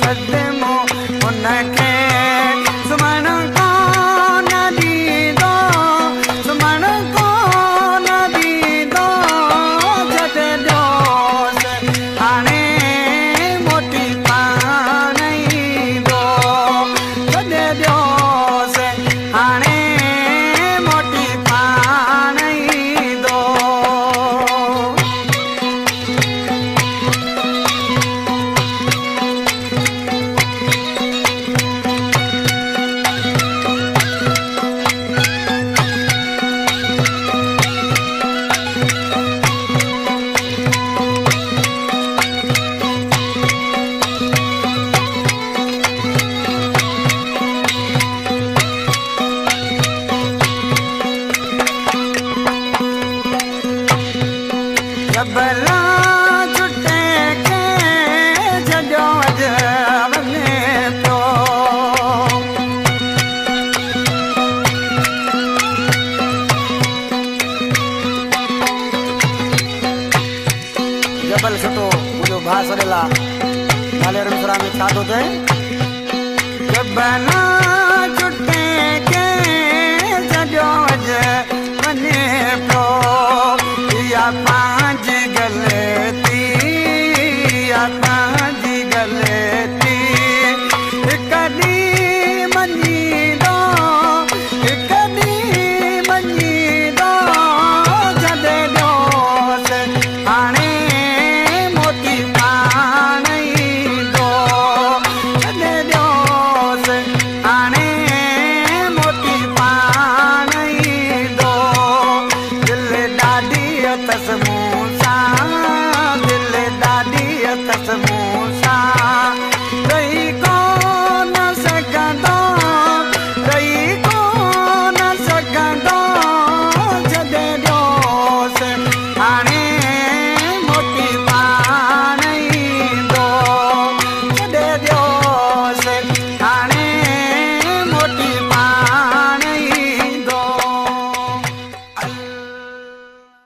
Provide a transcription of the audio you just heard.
सदमो उनखे सुमण कोन ॾींदो सुमण कोन ॾींदो जॾहिं ॾियोसि हाणे मोटी पाण ईंदो जॾहिं ॾियोसि हाणे मोटी पाण ईंदो जबला छुटे के जॾो अज वञे थो जबल छुटो मुंहिंजो भाउ सॾियल आहे नाले रमसरा में छा थो चए जबला छुटे के